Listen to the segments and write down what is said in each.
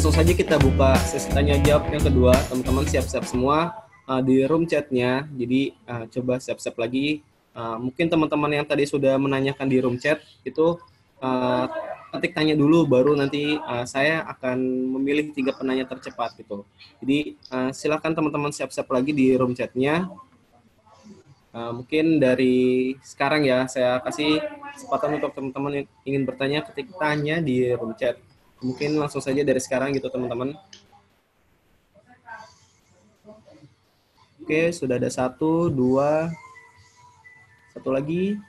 langsung saja kita buka sesi tanya jawab yang kedua. Teman-teman siap-siap semua di room chatnya. Jadi coba siap-siap lagi. Mungkin teman-teman yang tadi sudah menanyakan di room chat itu ketik tanya dulu, baru nanti saya akan memilih 3 penanya tercepat gitu. Jadi silakan teman-teman siap-siap lagi di room chatnya. Mungkin dari sekarang ya saya kasih kesempatan untuk teman-teman yang ingin bertanya, ketik tanya di room chat. Mungkin langsung saja dari sekarang gitu teman-teman. Oke, sudah ada 1, 2, 1 lagi.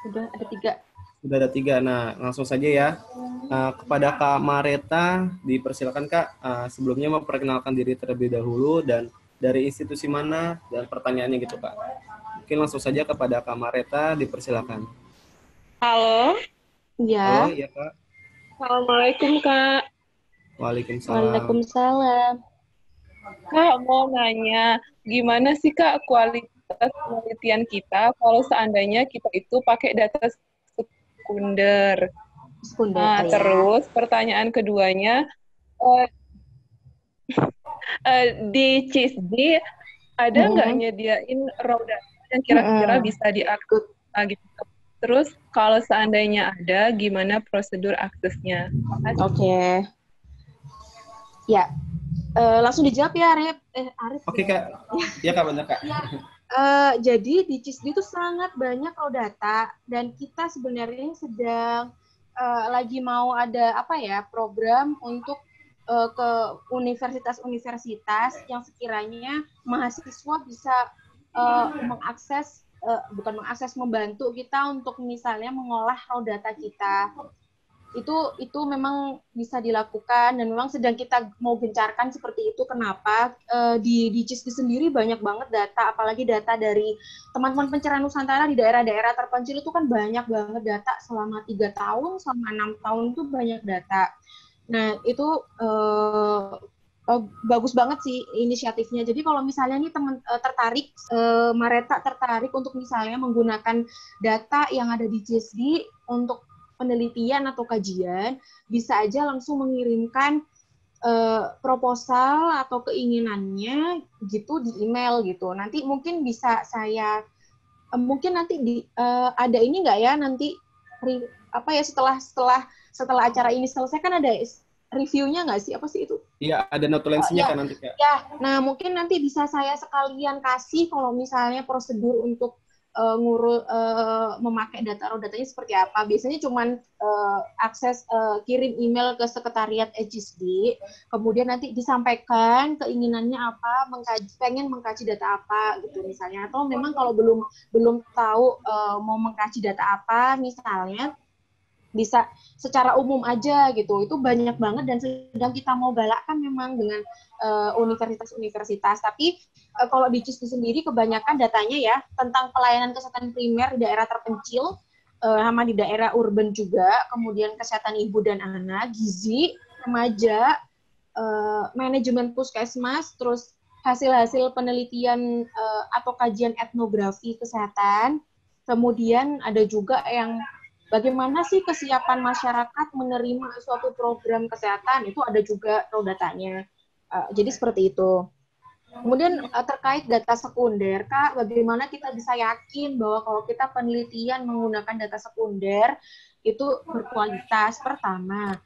Sudah ada 3. Sudah ada 3. Nah, langsung saja ya. Kepada Kak Mareta, dipersilakan Kak, sebelumnya memperkenalkan diri terlebih dahulu dan dari institusi mana dan pertanyaannya gitu Kak. Mungkin langsung saja kepada Kak Mareta, dipersilakan. Halo. Iya. Halo, iya Kak. Assalamualaikum Kak. Waalaikumsalam. Waalaikumsalam. Kak, mau nanya, gimana sih Kak kualitas penelitian kita kalau seandainya kita itu pakai data sekunder? Nah, Ya. terus pertanyaan keduanya, di CISD ada nggak nyediain raw data yang kira-kira bisa diakses gitu? Terus kalau seandainya ada, gimana prosedur aksesnya? Oke. Ya, langsung dijawab ya, Arif. Arif. Oke Kak. Ya Kak, benar Kak. Ya. Jadi di CISD itu sangat banyak raw data dan kita sebenarnya sedang lagi mau ada program untuk ke universitas-universitas yang sekiranya mahasiswa bisa membantu kita untuk misalnya mengolah raw data kita. Itu memang bisa dilakukan dan memang sedang kita mau gencarkan seperti itu. Kenapa? Di CISD sendiri banyak banget data, apalagi data dari teman-teman pencerahan Nusantara di daerah-daerah terpencil itu kan banyak banget data selama 3 tahun, selama 6 tahun itu banyak data. Nah, itu bagus banget sih inisiatifnya. Jadi kalau misalnya nih teman tertarik, Mareta tertarik untuk misalnya menggunakan data yang ada di CISD untuk penelitian atau kajian, bisa aja langsung mengirimkan proposal atau keinginannya gitu di email gitu. Nanti mungkin bisa saya ada ini nggak ya nanti setelah acara ini selesai kan ada reviewnya nggak sih, apa sih itu? Iya, ada notulensinya kan nanti Kak. Ya, nah mungkin nanti bisa saya sekalian kasih kalau misalnya prosedur untuk memakai raw datanya seperti apa. Biasanya cuman akses kirim email ke sekretariat CISD, kemudian nanti disampaikan keinginannya apa, pengen mengkaji data apa gitu misalnya. Atau memang kalau belum tahu mau mengkaji data apa misalnya, bisa secara umum aja gitu. Itu banyak banget dan sedang kita mau galakkan memang dengan universitas-universitas. Tapi kalau di CISD sendiri kebanyakan datanya ya tentang pelayanan kesehatan primer di daerah terpencil, sama di daerah urban juga, kemudian kesehatan ibu dan anak, gizi, remaja, manajemen puskesmas, terus hasil-hasil penelitian atau kajian etnografi kesehatan. Kemudian ada juga yang bagaimana sih kesiapan masyarakat menerima suatu program kesehatan, itu ada juga raw datanya. Jadi seperti itu. Kemudian terkait data sekunder, Kak, bagaimana kita bisa yakin bahwa kalau kita penelitian menggunakan data sekunder itu berkualitas? Pertama,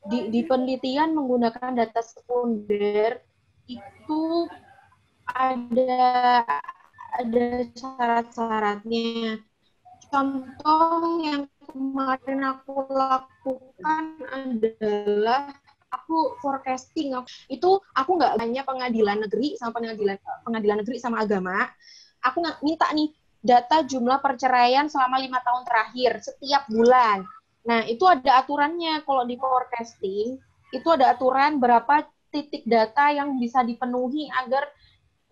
di penelitian menggunakan data sekunder itu ada syarat-syaratnya. Contoh yang kemarin aku lakukan adalah aku forecasting. Itu aku nggak hanya pengadilan negeri sama agama. Aku minta nih data jumlah perceraian selama 5 tahun terakhir setiap bulan. Nah, itu ada aturannya. Kalau di forecasting itu ada aturan berapa titik data yang bisa dipenuhi agar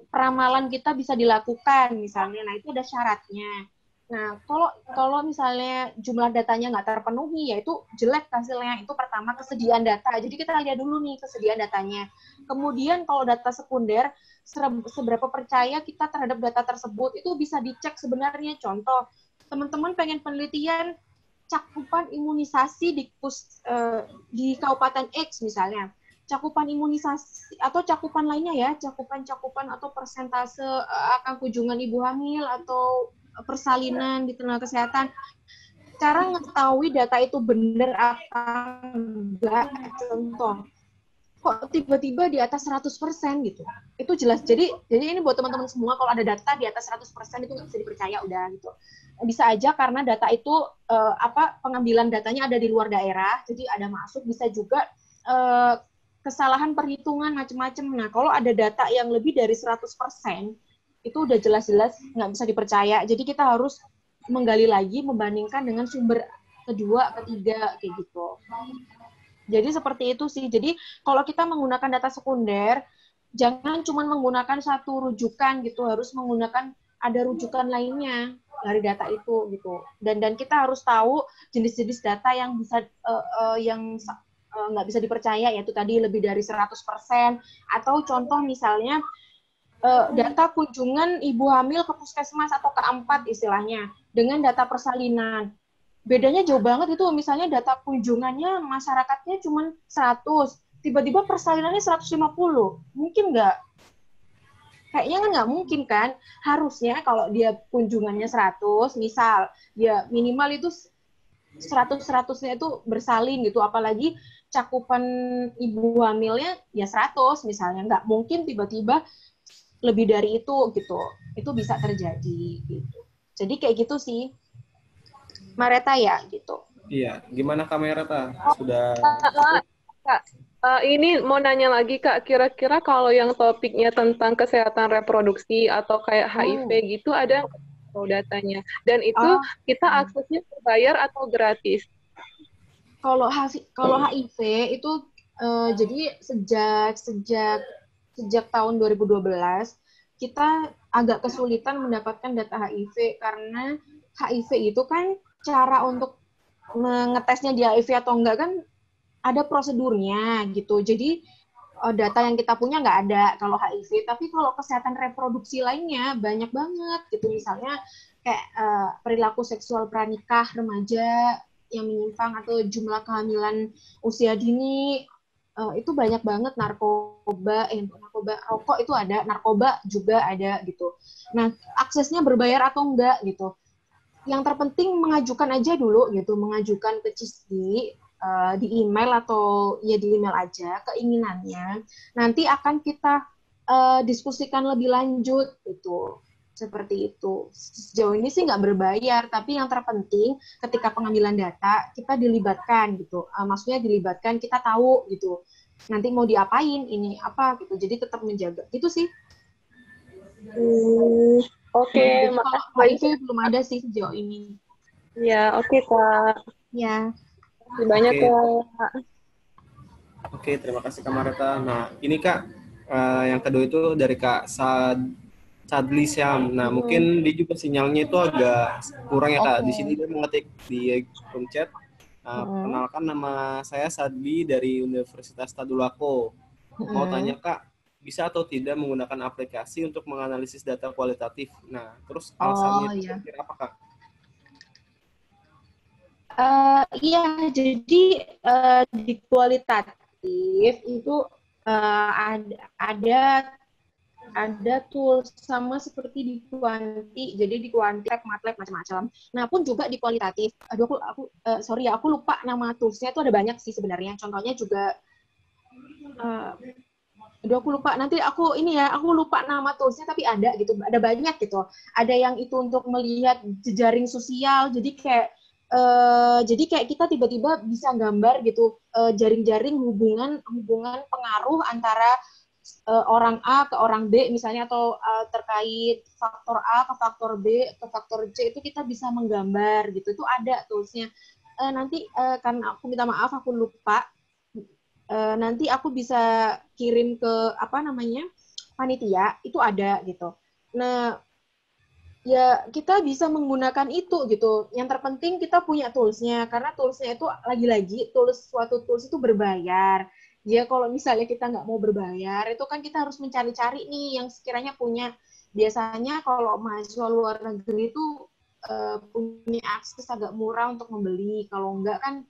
peramalan kita bisa dilakukan misalnya. Nah, itu ada syaratnya. Nah, kalau misalnya jumlah datanya nggak terpenuhi, ya itu jelek hasilnya. Itu pertama, kesediaan data. Jadi kita lihat dulu nih kesediaan datanya. Kemudian kalau data sekunder, seberapa percaya kita terhadap data tersebut, itu bisa dicek sebenarnya. Contoh, teman-teman pengen penelitian cakupan imunisasi di Kabupaten X misalnya, cakupan imunisasi atau cakupan lainnya ya, cakupan atau persentase angka kunjungan ibu hamil atau persalinan di tenaga kesehatan. Cara mengetahui data itu benar apa enggak, contoh, kok tiba-tiba di atas 100% gitu. Itu jelas. Jadi ini buat teman-teman semua, kalau ada data di atas 100% itu nggak bisa dipercaya udah gitu. Bisa aja karena data itu pengambilan datanya ada di luar daerah, jadi ada masuk, bisa juga kesalahan perhitungan macam-macam. Nah, kalau ada data yang lebih dari 100%, itu udah jelas-jelas nggak bisa dipercaya. Jadi kita harus menggali lagi, membandingkan dengan sumber kedua, ketiga, kayak gitu. Jadi seperti itu sih. Jadi kalau kita menggunakan data sekunder, jangan cuma menggunakan satu rujukan gitu, harus menggunakan ada rujukan lainnya dari data itu gitu. Dan kita harus tahu jenis-jenis data yang bisa nggak bisa dipercaya, yaitu tadi lebih dari 100%, atau contoh misalnya data kunjungan ibu hamil ke puskesmas atau ke A4 istilahnya dengan data persalinan. Bedanya jauh banget itu, misalnya data kunjungannya masyarakatnya cuma 100, tiba-tiba persalinannya 150. Mungkin nggak? Kayaknya kan nggak mungkin kan? Harusnya kalau dia kunjungannya 100, misal ya minimal itu 100-100-nya itu bersalin gitu, apalagi cakupan ibu hamilnya ya 100 misalnya. Nggak mungkin tiba-tiba lebih dari itu gitu. Itu bisa terjadi gitu. Jadi kayak gitu sih. Mareta ya gitu. Iya, gimana Kak Mareta? Sudah Kak, ini mau nanya lagi Kak, kira-kira kalau yang topiknya tentang kesehatan reproduksi atau kayak HIV gitu ada datanya? Dan itu kita aksesnya berbayar atau gratis? Kalau HIV itu jadi sejak tahun 2012 kita agak kesulitan mendapatkan data HIV karena HIV itu kan cara untuk mengetesnya di HIV atau enggak kan ada prosedurnya gitu. Jadi data yang kita punya nggak ada kalau HIV, tapi kalau kesehatan reproduksi lainnya banyak banget gitu. Misalnya kayak perilaku seksual pranikah remaja yang menyimpang atau jumlah kehamilan usia dini, itu banyak banget. Narkoba, rokok itu ada, narkoba juga ada gitu. Nah, aksesnya berbayar atau enggak gitu. Yang terpenting mengajukan aja dulu gitu, mengajukan ke CISDI di email atau ya di email aja keinginannya. Nanti akan kita diskusikan lebih lanjut gitu. Seperti itu. Sejauh ini sih nggak berbayar, tapi yang terpenting ketika pengambilan data kita dilibatkan gitu. Maksudnya dilibatkan, kita tahu gitu. Nanti mau diapain, ini apa gitu. Jadi tetap menjaga. Gitu sih. Oke, kalau HIV belum ada sih sejauh ini. Ya, oke Kak. Ya. Terima banyak Kak. Oke, terima kasih Kak Mareta. Nah, ini Kak, yang kedua itu dari Kak Sadli Syam. Nah, mungkin dia juga sinyalnya itu agak kurang ya Kak. Di sini dia mengetik di room chat. Perkenalkan, nama saya Sadli dari Universitas Tadulako. Mau tanya Kak, bisa atau tidak menggunakan aplikasi untuk menganalisis data kualitatif? Nah, terus alasannya itu kira-kira apa Kak? Iya, jadi di kualitatif itu ada tools sama seperti di kuanti. Jadi di kuanti, MATLAB macam-macam. Nah, pun juga di kualitatif. Aduh, aku lupa nama toolsnya, itu ada banyak sih sebenarnya. Contohnya juga aku lupa. Nanti aku lupa nama toolsnya, tapi ada gitu. Ada banyak gitu. Ada yang itu untuk melihat jejaring sosial. Jadi kayak kita tiba-tiba bisa gambar gitu jaring-jaring hubungan pengaruh antara orang A ke orang B misalnya, atau terkait faktor A ke faktor B ke faktor C, itu kita bisa menggambar gitu. Itu ada toolsnya. Nanti karena aku minta maaf aku lupa, nanti aku bisa kirim ke panitia, itu ada gitu. Nah, ya kita bisa menggunakan itu gitu. Yang terpenting kita punya toolsnya, karena toolsnya itu lagi-lagi suatu tools itu berbayar. Ya kalau misalnya kita nggak mau berbayar, itu kan kita harus mencari-cari nih yang sekiranya punya. Biasanya kalau mahasiswa luar negeri itu punya akses agak murah untuk membeli. Kalau enggak kan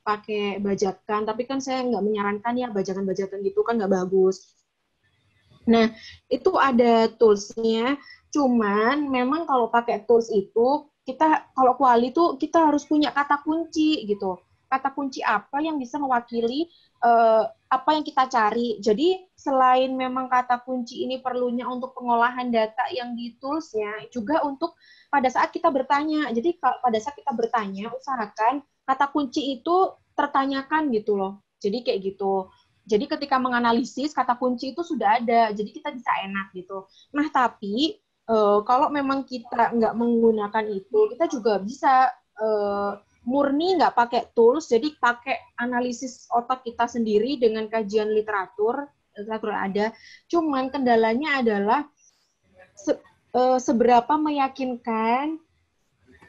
pakai bajakan, tapi kan saya nggak menyarankan ya bajakan-bajakan gitu kan nggak bagus. Nah, itu ada toolsnya, cuman memang kalau pakai tools itu, kita kalau kuali itu kita harus punya kata kunci gitu. Kata kunci apa yang bisa mewakili apa yang kita cari. Jadi, selain memang kata kunci ini perlunya untuk pengolahan data yang di toolsnya, juga untuk pada saat kita bertanya. Jadi, pada saat kita bertanya, usahakan kata kunci itu tertanyakan gitu loh. Jadi kayak gitu. Jadi ketika menganalisis kata kunci itu sudah ada, jadi kita bisa enak gitu. Nah tapi kalau memang kita nggak menggunakan itu, kita juga bisa murni nggak pakai tools, jadi pakai analisis otak kita sendiri dengan kajian literatur ada. Cuman kendalanya adalah seberapa meyakinkan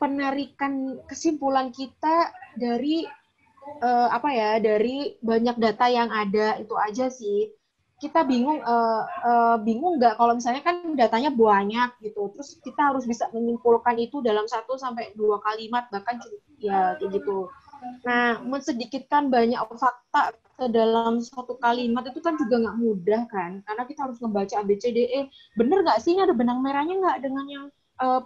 penarikan kesimpulan kita dari dari banyak data yang ada. Itu aja sih. Kita bingung bingung nggak kalau misalnya kan datanya banyak gitu, terus kita harus bisa menyimpulkan itu dalam 1-2 kalimat bahkan ya kayak gitu. Nah, mensedikitkan banyak fakta ke dalam satu kalimat itu kan juga nggak mudah kan, karena kita harus membaca ABCDE. Bener nggak sih ini ada benang merahnya nggak dengan yang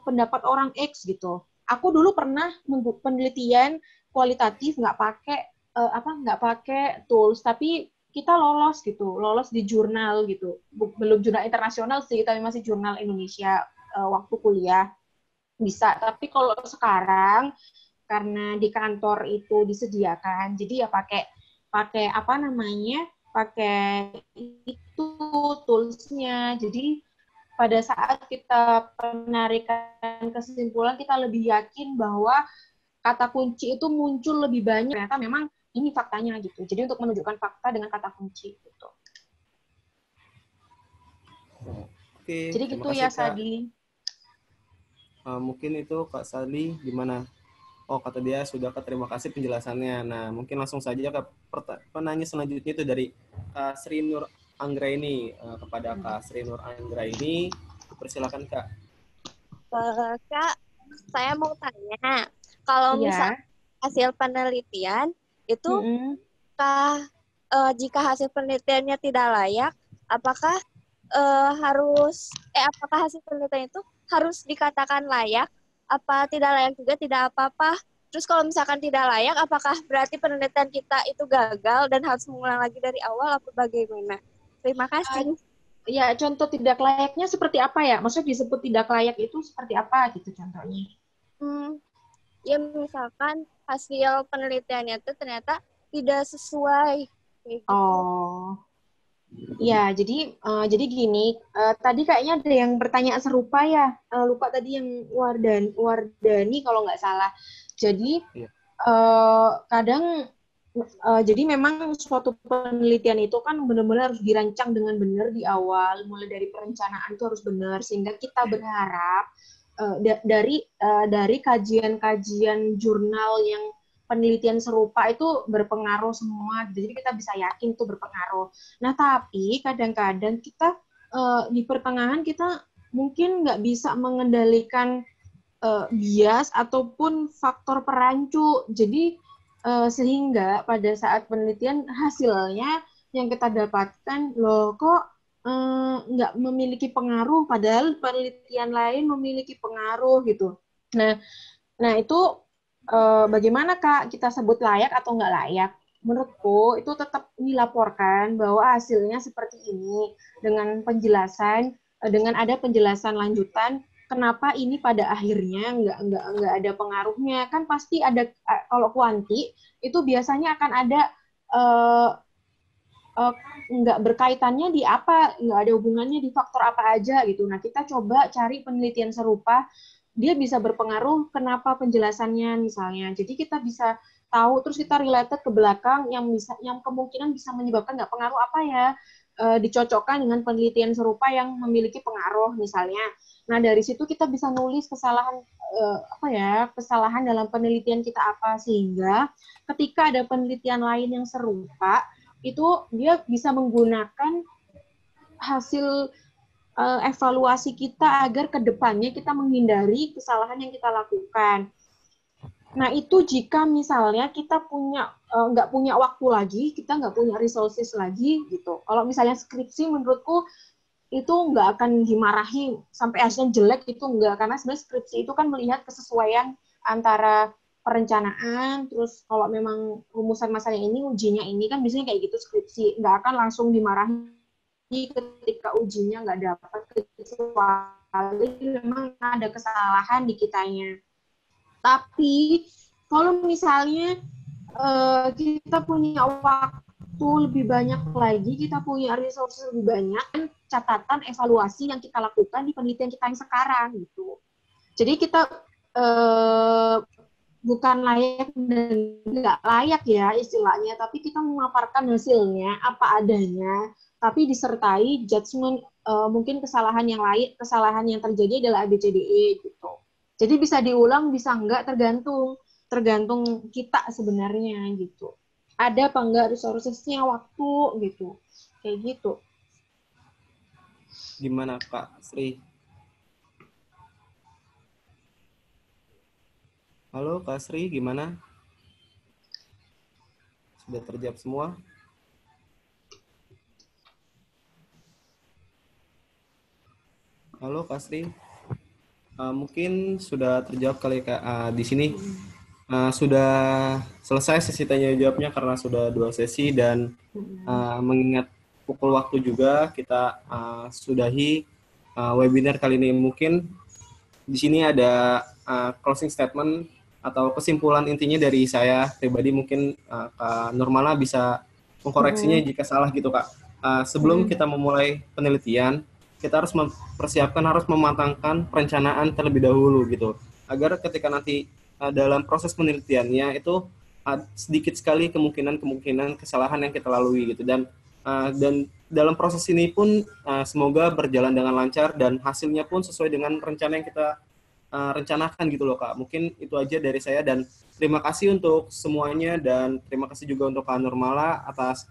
pendapat orang X gitu. Aku dulu pernah penelitian kualitatif nggak pakai tools, tapi kita lolos di jurnal gitu, belum jurnal internasional sih, tapi masih jurnal Indonesia waktu kuliah bisa. Tapi kalau sekarang karena di kantor itu disediakan, jadi ya pakai pakai itu toolsnya. Jadi pada saat kita penarikan kesimpulan, kita lebih yakin bahwa kata kunci itu muncul lebih banyak. Ternyata memang ini faktanya gitu. Jadi untuk menunjukkan fakta dengan kata kunci gitu. Oke, jadi gitu ya, Sadi. Mungkin itu Kak Sadi gimana? Oh, kata dia sudah, Kak, terima kasih penjelasannya. Nah, mungkin langsung saja ke penanya selanjutnya itu dari Kak Sri Nur Anggraini. Kepada Kak Sri Nur Anggraini, persilakan Kak. Kak, saya mau tanya, kalau misalnya hasil penelitian itu jika hasil penelitiannya tidak layak, apakah apakah hasil penelitian itu harus dikatakan layak? Apa tidak layak juga tidak apa-apa? Terus kalau misalkan tidak layak, apakah berarti penelitian kita itu gagal dan harus mengulang lagi dari awal atau bagaimana? Terima kasih. Ya, contoh tidak layaknya seperti apa ya? Maksudnya disebut tidak layak itu seperti apa gitu contohnya? Ya misalkan hasil penelitiannya itu ternyata tidak sesuai. Kayak gitu. Ya, jadi gini, tadi kayaknya ada yang bertanya serupa ya, lupa tadi yang Wardani kalau nggak salah. Jadi kadang jadi memang suatu penelitian itu kan benar-benar harus dirancang dengan benar di awal, mulai dari perencanaan itu harus benar, sehingga kita berharap dari kajian-kajian jurnal yang penelitian serupa itu berpengaruh semua, jadi kita bisa yakin itu berpengaruh. Nah, tapi kadang-kadang kita di pertengahan kita mungkin nggak bisa mengendalikan bias ataupun faktor perancu, jadi sehingga pada saat penelitian hasilnya yang kita dapatkan, loh kok nggak memiliki pengaruh, padahal penelitian lain memiliki pengaruh gitu. Nah itu bagaimana Kak kita sebut layak atau nggak layak? Menurutku itu tetap dilaporkan bahwa hasilnya seperti ini dengan penjelasan, dengan ada penjelasan lanjutan kenapa ini pada akhirnya nggak ada pengaruhnya. Kan pasti ada, kalau kuanti itu biasanya akan ada nggak berkaitannya di apa, nggak ada hubungannya di faktor apa aja gitu. Nah kita coba cari penelitian serupa, dia bisa berpengaruh kenapa penjelasannya misalnya. Jadi kita bisa tahu, terus kita related ke belakang yang kemungkinan bisa menyebabkan nggak pengaruh apa ya, dicocokkan dengan penelitian serupa yang memiliki pengaruh misalnya. Nah dari situ kita bisa nulis kesalahan dalam penelitian kita apa, sehingga ketika ada penelitian lain yang serupa itu dia bisa menggunakan hasil evaluasi kita agar ke depannya kita menghindari kesalahan yang kita lakukan. Nah, itu jika misalnya kita nggak punya waktu lagi, kita nggak punya resources lagi, gitu. Kalau misalnya skripsi, menurutku itu nggak akan dimarahi sampai hasilnya jelek, itu nggak. Karena sebenarnya skripsi itu kan melihat kesesuaian antara perencanaan, terus kalau memang rumusan masalahnya ini, ujinya ini, kan biasanya kayak gitu skripsi. Nggak akan langsung dimarahi ketika ujinya nggak dapat, kecuali memang ada kesalahan di kitanya. Tapi kalau misalnya kita punya waktu lebih banyak lagi, kita punya resources lebih banyak, catatan evaluasi yang kita lakukan di penelitian kita yang sekarang gitu. Jadi kita bukan layak dan nggak layak ya istilahnya, tapi kita memaparkan hasilnya apa adanya, tapi disertai judgement mungkin kesalahan yang terjadi adalah ABCDE gitu. Jadi bisa diulang, bisa enggak, tergantung kita sebenarnya gitu. Ada apa enggak resources-nya, waktu gitu. Kayak gitu. Gimana Kak Sri? Halo Kak Sri, gimana? Sudah terjawab semua? Halo Kak Sri? Mungkin sudah terjawab kali Kak. Di sini sudah selesai sesi tanya jawabnya karena sudah 2 sesi dan mengingat pukul waktu juga kita sudahi webinar kali ini. Mungkin di sini ada closing statement atau kesimpulan intinya dari saya pribadi, mungkin Kak Nurmala bisa mengkoreksinya jika salah gitu Kak. Sebelum kita memulai penelitian, kita harus mempersiapkan, harus mematangkan perencanaan terlebih dahulu gitu, agar ketika nanti dalam proses penelitiannya itu sedikit sekali kemungkinan kesalahan yang kita lalui gitu, dan dalam proses ini pun semoga berjalan dengan lancar dan hasilnya pun sesuai dengan rencana yang kita rencanakan gitu loh Kak. Mungkin itu aja dari saya dan terima kasih untuk semuanya, dan terima kasih juga untuk Kak Nurmala atas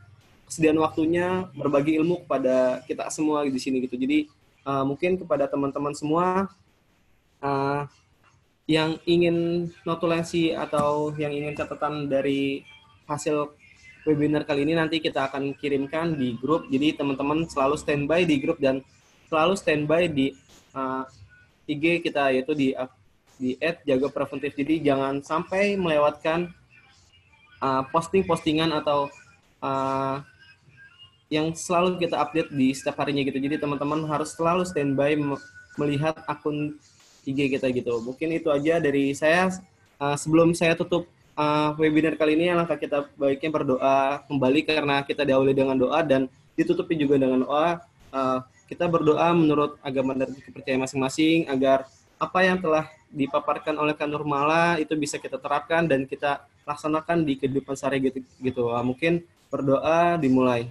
kesediaan waktunya berbagi ilmu kepada kita semua di sini gitu. Jadi mungkin kepada teman-teman semua yang ingin notulensi atau yang ingin catatan dari hasil webinar kali ini, nanti kita akan kirimkan di grup. Jadi teman-teman selalu standby di grup dan selalu standby di IG kita, yaitu di @jagapreventif. Jadi jangan sampai melewatkan posting-postingan atau yang selalu kita update di setiap harinya gitu. Jadi teman-teman harus selalu standby melihat akun IG kita gitu. Mungkin itu aja dari saya. Sebelum saya tutup webinar kali ini, alangkah kita baiknya berdoa kembali, karena kita diawali dengan doa dan ditutupi juga dengan doa. Kita berdoa menurut agama dan kepercayaan masing-masing, agar apa yang telah dipaparkan oleh Kak Nurmala itu bisa kita terapkan dan kita laksanakan di kehidupan sehari gitu. Mungkin berdoa dimulai.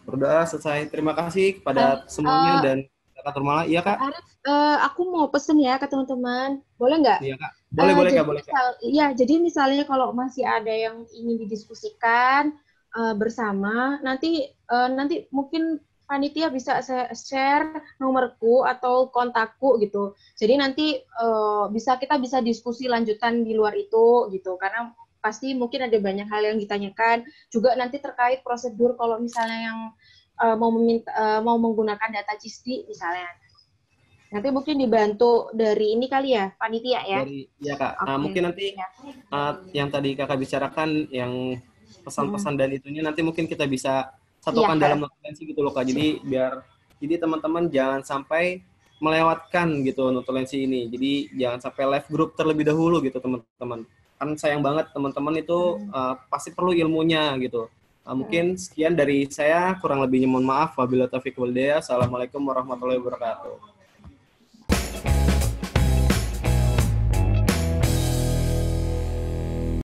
Berdoa selesai. Terima kasih kepada semuanya dan Kak Nurmala. Iya Kak? Arif, aku mau pesen ya ke teman-teman. Boleh nggak? Iya Kak. Boleh Kak, boleh Kak. Jadi misalnya kalau masih ada yang ingin didiskusikan bersama, nanti mungkin panitia bisa share nomorku atau kontakku gitu. Jadi nanti kita bisa diskusi lanjutan di luar itu gitu, karena pasti mungkin ada banyak hal yang ditanyakan juga nanti terkait prosedur kalau misalnya yang mau menggunakan data CISDI misalnya. Nanti mungkin dibantu dari ini kali ya, panitia ya. Iya Kak. Okay. Mungkin nanti yang tadi Kakak bicarakan yang pesan-pesan dan itunya nanti mungkin kita bisa satukan dalam notulensi gitu loh Kak. Jadi teman-teman jangan sampai melewatkan gitu notulensi ini. Jadi jangan sampai live group terlebih dahulu gitu teman-teman. Kan sayang banget teman-teman itu pasti perlu ilmunya gitu. Mungkin sekian dari saya, kurang lebihnya mohon maaf. Wabillahi taufiq wal hidayah. Assalamualaikum warahmatullahi wabarakatuh.